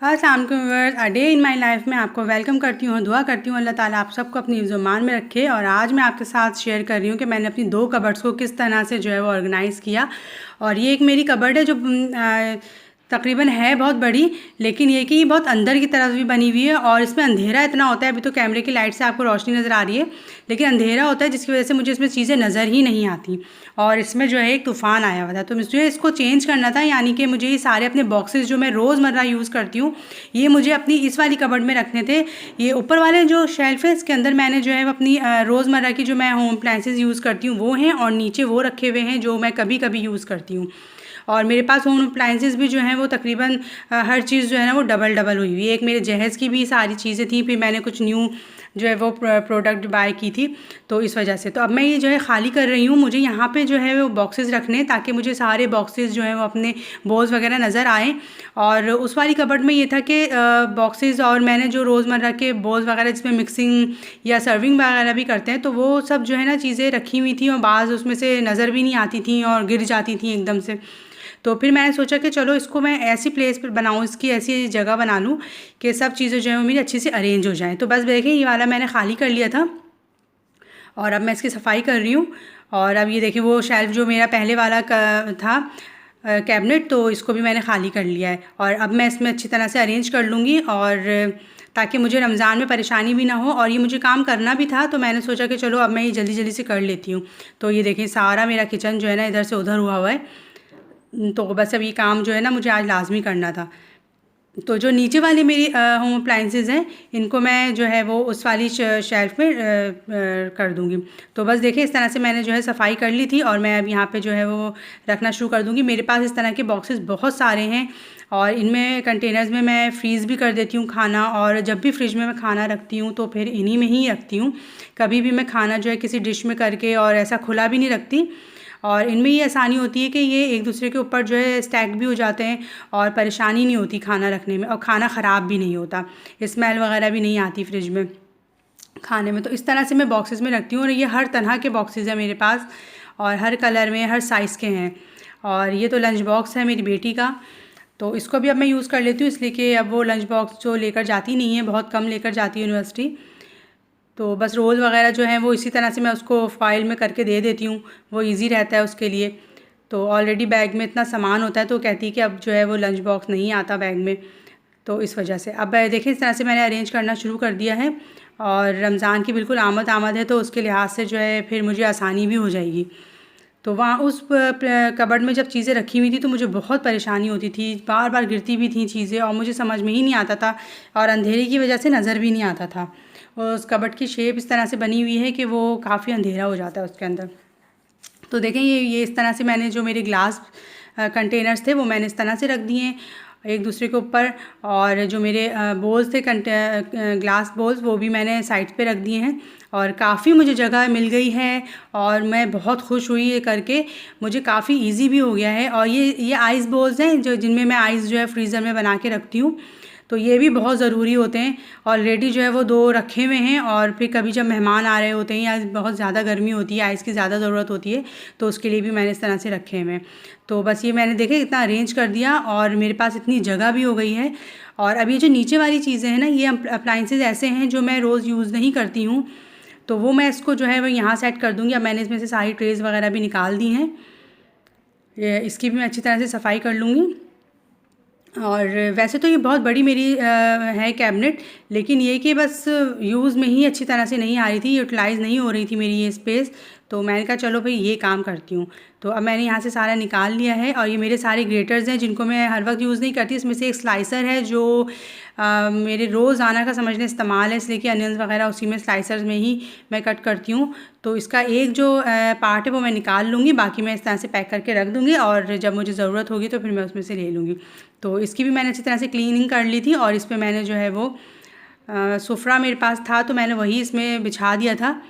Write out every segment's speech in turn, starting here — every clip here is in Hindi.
अस्सलाम वालेकुम viewers, a day in my life में आपको वेलकम करती हूँ। दुआ करती हूँ अल्लाह ताला आप सबको अपनी ज़ुबान में रखे। और आज मैं आपके साथ शेयर कर रही हूँ कि मैंने अपनी 2 कबर्ड्स को किस तरह से जो है वो ऑर्गेनाइज़ किया। और ये एक मेरी कबर्ड है जो तकरीबन है बहुत बड़ी, लेकिन ये कि ये बहुत अंदर की तरफ भी बनी हुई है और इसमें अंधेरा इतना होता है। अभी तो कैमरे की लाइट से आपको रोशनी नज़र आ रही है, लेकिन अंधेरा होता है जिसकी वजह से मुझे इसमें चीज़ें नज़र ही नहीं आती। और इसमें जो है एक तूफ़ान आया हुआ था, तो मुझे इसको चेंज करना था, यानी कि मुझे ये सारे अपने बॉक्सेस जो मैं रोज़मर्रा यूज़ करती हूँ ये मुझे अपनी इस वाली कबर्ड में रखने थे। ये ऊपर वाले जो शेल्फ है इसके अंदर मैंने जो है अपनी रोज़मर्रा की जो मैं होम अप्लायंसेस यूज़ करती हूँ वो हैं, और नीचे वो रखे हुए हैं जो मैं कभी कभी यूज़ करती हूँ। और मेरे पास होम अप्लायंसेस भी जो हैं वो तकरीबन हर चीज़ जो है ना वो डबल डबल हुई हुई है। एक मेरे जहेज़ की भी सारी चीज़ें थी, फिर मैंने कुछ न्यू जो है वो प्रोडक्ट बाय की थी, तो इस वजह से तो अब मैं ये जो है ख़ाली कर रही हूँ। मुझे यहाँ पे जो है वो बॉक्सेस रखने, ताकि मुझे सारे बॉक्सेस जो हैं वो अपने बोल्स वगैरह नज़र आएँ। और उस वाली कबर्ड में ये था कि बॉक्सेस और मैंने जो रोज़मर्रा के बोल्स वगैरह जिसमें मिक्सिंग या सर्विंग वगैरह भी करते हैं, तो वो सब जो है ना चीज़ें रखी हुई थी और बाज़ उसमें से नज़र भी नहीं आती थी और गिर जाती थी एकदम से। तो फिर मैंने सोचा कि चलो इसको मैं ऐसी प्लेस पर बनाऊँ, इसकी ऐसी जगह बना लूँ कि सब चीज़ें जो है वो मेरी अच्छे से अरेंज हो जाएँ। तो बस देखिए ये वाला मैंने खाली कर लिया था और अब मैं इसकी सफाई कर रही हूँ। और अब ये देखिए वो शेल्फ़ जो मेरा पहले वाला था कैबिनेट, तो इसको भी मैंने खाली कर लिया है। और अब मैं इसमें अच्छी तरह से अरेंज कर लूँगी, और ताकि मुझे रमज़ान में परेशानी भी ना हो। और ये मुझे काम करना भी था, तो मैंने सोचा कि चलो अब मैं ये जल्दी जल्दी से कर लेती हूँ। तो ये देखिए सारा मेरा किचन जो है ना इधर से उधर हुआ है। तो बस अब ये काम जो है ना मुझे आज लाज़मी करना था। तो जो नीचे वाली मेरी होम अप्लायंसेस हैं इनको मैं जो है वो उस वाली शेल्फ में कर दूँगी। तो बस देखिए इस तरह से मैंने जो है सफाई कर ली थी, और मैं अब यहाँ पे जो है वो रखना शुरू कर दूँगी। मेरे पास इस तरह के बॉक्सेस बहुत सारे हैं, और इनमें कंटेनर्स में मैं फ्रीज़ भी कर देती हूँ खाना। और जब भी फ्रिज में मैं खाना रखती हूँ तो फिर इन्हीं में ही रखती हूँ। कभी भी मैं खाना जो है किसी डिश में करके और ऐसा खुला भी नहीं रखती। और इनमें ये आसानी होती है कि ये एक दूसरे के ऊपर जो है स्टैक भी हो जाते हैं, और परेशानी नहीं होती खाना रखने में, और खाना ख़राब भी नहीं होता, स्मेल वगैरह भी नहीं आती फ्रिज में खाने में। तो इस तरह से मैं बॉक्सेस में रखती हूँ, और ये हर तरह के बॉक्सेस हैं मेरे पास, और हर कलर में हर साइज़ के हैं। और ये तो लंच बॉक्स है मेरी बेटी का, तो इसको भी अब मैं यूज़ कर लेती हूँ, इसलिए कि अब वो लंच बॉक्स जो लेकर जाती नहीं है, बहुत कम लेकर जाती है यूनिवर्सिटी। तो बस रोल वगैरह जो हैं वो इसी तरह से मैं उसको फ़ाइल में करके दे देती हूँ, वो इजी रहता है उसके लिए। तो ऑलरेडी बैग में इतना सामान होता है, तो कहती है कि अब जो है वो लंच बॉक्स नहीं आता बैग में, तो इस वजह से अब देखिए इस तरह से मैंने अरेंज करना शुरू कर दिया है। और रमज़ान की बिल्कुल आमद है, तो उसके लिहाज से जो है फिर मुझे आसानी भी हो जाएगी। तो वहाँ उस कबर्ड में जब चीज़ें रखी हुई थी तो मुझे बहुत परेशानी होती थी, बार बार गिरती भी थी चीज़ें, और मुझे समझ में ही नहीं आता था, और अंधेरे की वजह से नज़र भी नहीं आता था। और उस कबर्ड की शेप इस तरह से बनी हुई है कि वो काफ़ी अंधेरा हो जाता है उसके अंदर। तो देखें ये इस तरह से मैंने जो मेरे ग्लास कंटेनर्स थे वो मैंने इस तरह से रख दिए हैं एक दूसरे के ऊपर। और जो मेरे बोल्स थे ग्लास बोल्स, वो भी मैंने साइड पे रख दिए हैं, और काफ़ी मुझे जगह मिल गई है। और मैं बहुत खुश हुई ये करके, मुझे काफ़ी इजी भी हो गया है। और ये आइस बोल्स हैं जो जिनमें मैं आइस जो है फ्रीज़र में बना के रखती हूँ, तो ये भी बहुत ज़रूरी होते हैं। ऑलरेडी जो है वो 2 रखे हुए हैं, और फिर कभी जब मेहमान आ रहे होते हैं या बहुत ज़्यादा गर्मी होती है, आइस की ज़्यादा ज़रूरत होती है, तो उसके लिए भी मैंने इस तरह से रखे हुए हैं। तो बस ये मैंने देखे इतना अरेंज कर दिया, और मेरे पास इतनी जगह भी हो गई है। और अब ये जो नीचे वाली चीज़ें हैं ना, ये अप्लाइंसेस ऐसे हैं जो मैं रोज़ यूज़ नहीं करती हूँ, तो वो मैं इसको जो है वो यहाँ सेट कर दूँगी। अब मैंने इसमें से सारी ट्रेज़ वगैरह भी निकाल दी हैं, इसकी भी मैं अच्छी तरह से सफाई कर लूँगी। और वैसे तो ये बहुत बड़ी मेरी है कैबिनेट, लेकिन ये कि बस यूज़ में ही अच्छी तरह से नहीं आ रही थी, यूटिलाइज़ नहीं हो रही थी मेरी ये स्पेस। तो मैंने कहा चलो भाई ये काम करती हूँ। तो अब मैंने यहाँ से सारा निकाल लिया है, और ये मेरे सारे ग्रेटर्स हैं जिनको मैं हर वक्त यूज़ नहीं करती। इसमें से एक स्लाइसर है जो मेरे रोज़ाना का समझ लें इस्तेमाल है, इसलिए कि अनियंस वगैरह उसी में स्लाइसर्स में ही मैं कट करती हूँ। तो इसका एक जो पार्ट है वो मैं निकाल लूँगी, बाकी मैं इस तरह से पैक करके रख दूँगी, और जब मुझे ज़रूरत होगी तो फिर मैं उसमें से ले लूँगी। तो इसकी भी मैंने अच्छी तरह से क्लीनिंग कर ली थी, और इस पर मैंने जो है वो सुफरा मेरे पास था, तो मैंने वही इसमें बिछा दिया था।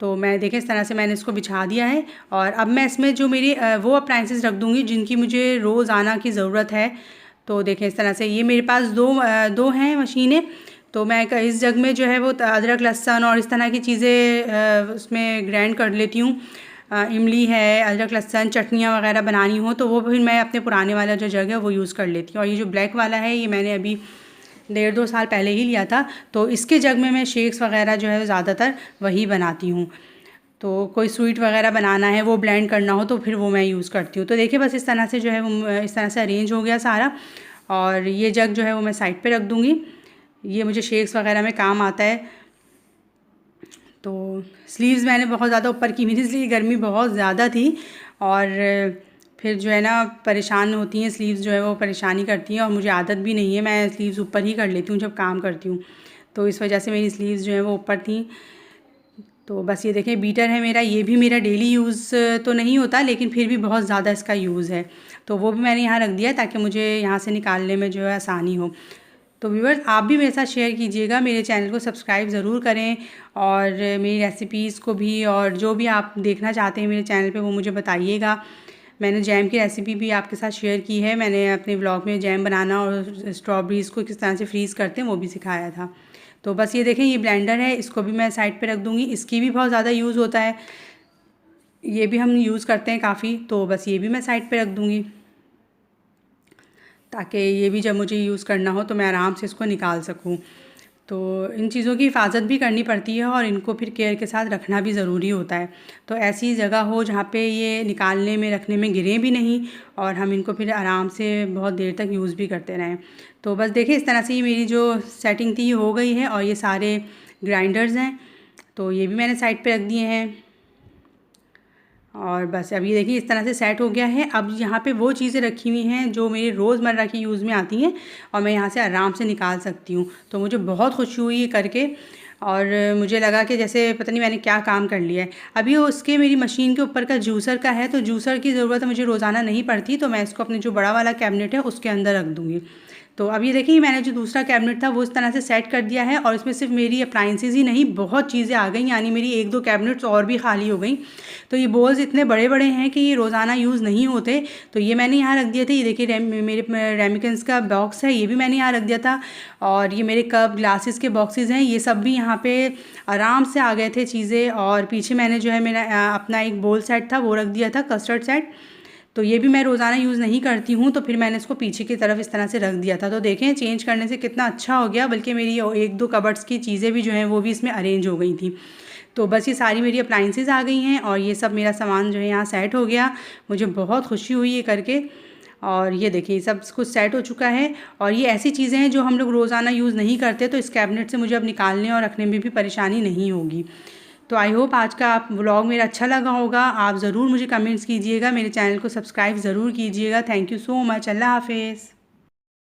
तो मैं देखें इस तरह से मैंने इसको बिछा दिया है। और अब मैं इसमें जो मेरी वो अप्लाइंसेस रख दूँगी जिनकी मुझे रोज़ाना की ज़रूरत है। तो देखें इस तरह से ये मेरे पास दो हैं मशीनें। तो मैं इस जग में जो है वो अदरक लहसुन और इस तरह की चीज़ें उसमें ग्राइंड कर लेती हूँ। इमली है, अदरक लहसुन चटनियाँ वगैरह बनानी हो तो वो फिर मैं अपने पुराने वाला जो जग है वो यूज़ कर लेती हूँ। और ये जो ब्लैक वाला है ये मैंने अभी 1.5-2 साल पहले ही लिया था, तो इसके जग में मैं शेक्स वगैरह जो है ज़्यादातर वही बनाती हूँ। तो कोई स्वीट वगैरह बनाना है, वो ब्लेंड करना हो तो फिर वो मैं यूज़ करती हूँ। तो देखिए बस इस तरह से जो है वो इस तरह से अरेंज हो गया सारा। और ये जग जो है वो मैं साइड पे रख दूँगी, ये मुझे शेक्स वगैरह में काम आता है। तो स्लीव्स मैंने बहुत ज़्यादा ऊपर की हुई थी इसलिए गर्मी बहुत ज़्यादा थी, और फिर जो है ना परेशान होती हैं स्लीव्स, जो है वो परेशानी करती हैं, और मुझे आदत भी नहीं है, मैं स्लीव्स ऊपर ही कर लेती हूँ जब काम करती हूँ, तो इस वजह से मेरी स्लीव्स जो है वो ऊपर थी। तो बस ये देखें बीटर है मेरा, ये भी मेरा डेली यूज़ तो नहीं होता लेकिन फिर भी बहुत ज़्यादा इसका यूज़ है, तो वो भी मैंने यहाँ रख दिया ताकि मुझे यहाँ से निकालने में जो है आसानी हो। तो व्यूअर्स आप भी मेरे साथ शेयर कीजिएगा, मेरे चैनल को सब्सक्राइब ज़रूर करें, और मेरी रेसिपीज़ को भी और जो भी आप देखना चाहते हैं मेरे चैनल पे वो मुझे बताइएगा। मैंने जैम की रेसिपी भी आपके साथ शेयर की है, मैंने अपने व्लॉग में जैम बनाना और स्ट्रॉबेरीज़ को किस तरह से फ्रीज़ करते हैं वो भी सिखाया था। तो बस ये देखें ये ब्लेंडर है, इसको भी मैं साइड पे रख दूँगी, इसकी भी बहुत ज़्यादा यूज़ होता है, ये भी हम यूज़ करते हैं काफ़ी, तो बस ये भी मैं साइड पे रख दूँगी ताकि ये भी जब मुझे यूज़ करना हो तो मैं आराम से इसको निकाल सकूँ। तो इन चीज़ों की हिफाजत भी करनी पड़ती है और इनको फिर केयर के साथ रखना भी ज़रूरी होता है। तो ऐसी जगह हो जहाँ पे ये निकालने में रखने में गिरें भी नहीं और हम इनको फिर आराम से बहुत देर तक यूज़ भी करते रहें। तो बस देखिए इस तरह से ये मेरी जो सेटिंग थी हो गई है, और ये सारे ग्राइंडर्स हैं तो ये भी मैंने साइड पे रख दिए हैं। और बस अब ये देखिए इस तरह से सेट हो गया है। अब यहाँ पे वो चीज़ें रखी हुई हैं जो मेरे रोज़मर्रा की यूज़ में आती हैं और मैं यहाँ से आराम से निकाल सकती हूँ। तो मुझे बहुत खुशी हुई ये करके, और मुझे लगा कि जैसे पता नहीं मैंने क्या काम कर लिया है। अभी उसके मेरी मशीन के ऊपर का जूसर का है, तो जूसर की ज़रूरत मुझे रोज़ाना नहीं पड़ती, तो मैं इसको अपने जो बड़ा वाला कैबिनेट है उसके अंदर रख दूँगी। तो अब ये देखिए मैंने जो दूसरा कैबिनेट था वो इस तरह से सेट कर दिया है, और इसमें सिर्फ मेरी अप्लाइंसेस ही नहीं बहुत चीज़ें आ गई, यानी मेरी 1-2 कैबिनेट्स और भी खाली हो गई। तो ये बोल्स इतने बड़े बड़े हैं कि ये रोज़ाना यूज़ नहीं होते, तो ये मैंने यहाँ रख दिए थे। ये देखिए मेरे रेमिकेंस का बॉक्स है, ये भी मैंने यहाँ रख दिया था, और ये मेरे कप ग्लासेस के बॉक्सेस हैं, ये सब भी यहाँ पे आराम से आ गए थे चीज़ें। और पीछे मैंने जो है मेरा अपना एक बोल सेट था वो रख दिया था, कस्टर्ड सेट, तो ये भी मैं रोज़ाना यूज़ नहीं करती हूँ, तो फिर मैंने इसको पीछे की तरफ इस तरह से रख दिया था। तो देखें चेंज करने से कितना अच्छा हो गया, बल्कि मेरी 1-2 कबर्ड्स की चीज़ें भी जो हैं वो भी इसमें अरेंज हो गई थी। तो बस ये सारी मेरी अप्लाइंसेस आ गई हैं और ये सब मेरा सामान जो है यहाँ सेट हो गया। मुझे बहुत खुशी हुई ये करके, और ये देखिए सब कुछ सेट हो चुका है। और ये ऐसी चीज़ें हैं जो हम लोग रोज़ाना यूज़ नहीं करते, तो इस कैबिनेट से मुझे अब निकालने और रखने में भी परेशानी नहीं होगी। तो आई होप आज का आप व्लॉग मेरा अच्छा लगा होगा। आप ज़रूर मुझे कमेंट्स कीजिएगा, मेरे चैनल को सब्सक्राइब ज़रूर कीजिएगा। Thank you so much. अल्लाह हाफ़िज़।